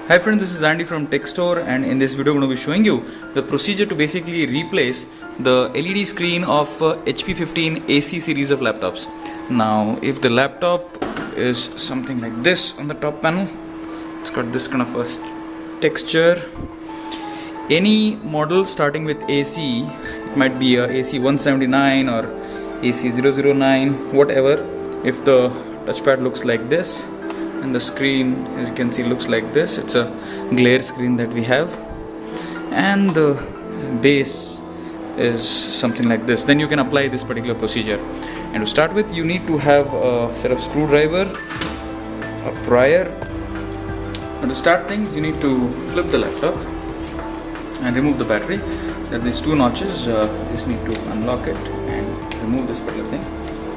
Hi friends, this is Andy from TechStore, and in this video I'm going to be showing you the procedure to basically replace the LED screen of HP 15 AC series of laptops. Now if the laptop is something like this on the top panel, it's got this kind of a texture. Any model starting with AC, it might be a AC 179 or AC 009, whatever, if the touchpad looks like this and the screen, as you can see, looks like this, it's a glare screen that we have, and the base is something like this, then you can apply this particular procedure. And to start with, you need to have a set of screwdriver, a prier. Now to start things, you need to flip the laptop and remove the battery. There are these two notches, you just need to unlock it and remove this particular thing,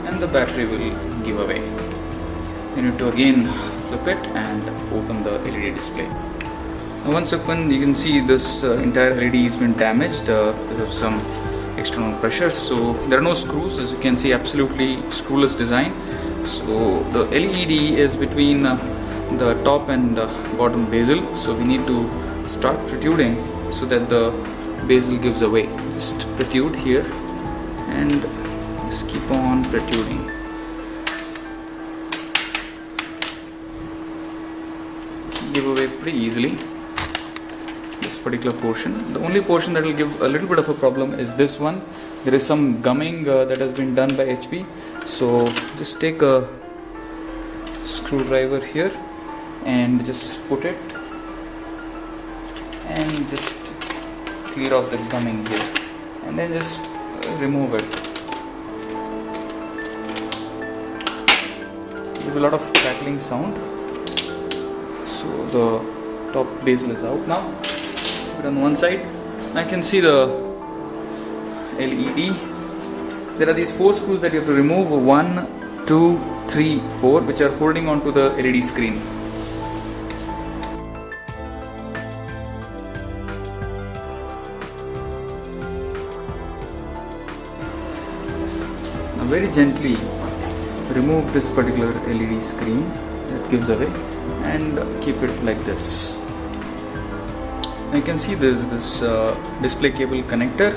and the battery will give away. You need to again flip it and open the LED display. Now once open, you can see this entire LED has been damaged because of some external pressure. So there are no screws, as you can see, absolutely screwless design. So the LED is between the top and bottom bezel, so we need to start protruding so that the bezel gives away. Just protrude here and just keep on protruding. Give away pretty easily this particular portion. The only portion that will give a little bit of a problem is this one. There is some gumming that has been done by HP, so just take a screwdriver here and just put it and just clear off the gumming here, and then just remove it. Give a lot of crackling sound. So the top bezel is out now. Put it on one side. I can see the LED. There are these 4 screws that you have to remove. 1, 2, 3, 4, which are holding on to the LED screen. Now very gently remove this particular LED screen that gives away, and keep it like this. Now you can see there's this display cable connector,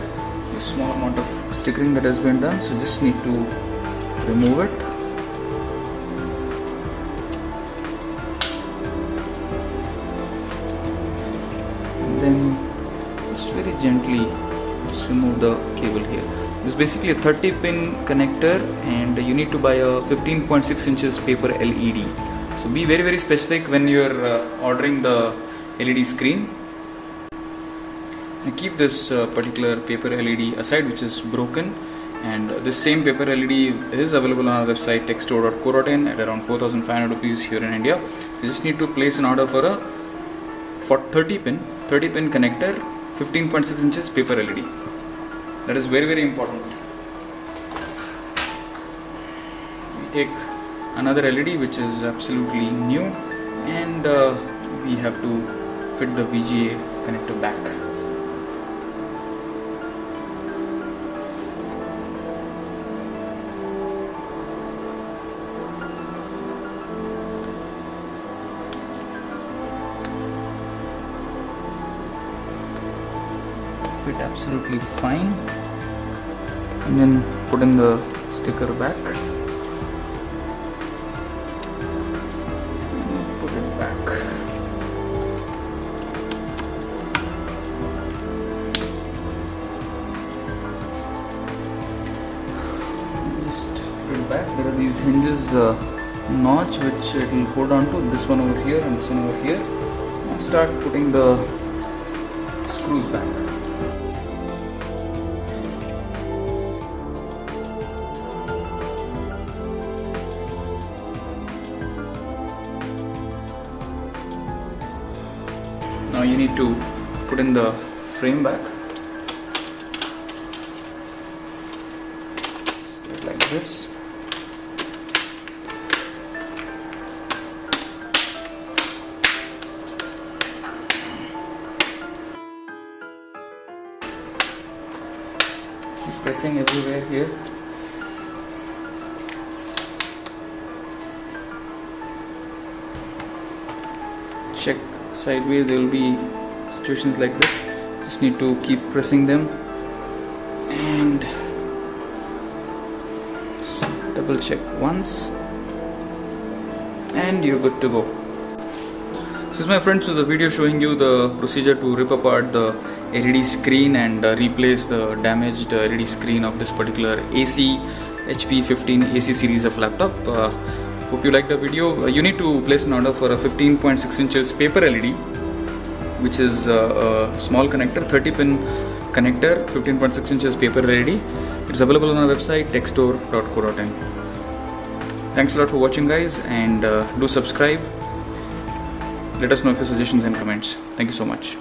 a small amount of stickering that has been done, so just need to remove it. And then just very gently just remove the cable here. It's basically a 30-pin connector, and you need to buy a 15.6 inches paper LED. So be very, very specific when you're ordering the LED screen. And keep this particular paper LED aside, which is broken, and this same paper LED is available on our website techstore.co.in at around 4,500 rupees here in India. You just need to place an order for a 30 pin connector, 15.6 inches paper LED. That is very, very important. We take another LED which is absolutely new, and we have to fit the VGA connector back. Fit absolutely fine, and then put in the sticker back. There are these hinges notch which it will hold on to, this one over here and this one over here, and start putting the screws back. Now you need to put in the frame back like this. Keep pressing everywhere here. Check sideways there will be situations like this. Just need to keep pressing them and double check once and you're good to go. This is, my friends, was a video showing you the procedure to rip apart the LED screen and replace the damaged LED screen of this particular AC HP 15 AC series of laptop. Hope you liked the video. You need to place an order for a 15.6 inches paper LED, which is a small connector, 30 pin connector, 15.6 inches paper LED. It's available on our website techstore.co.in. Thanks a lot for watching, guys, and do subscribe. Let us know your suggestions and comments. Thank you so much.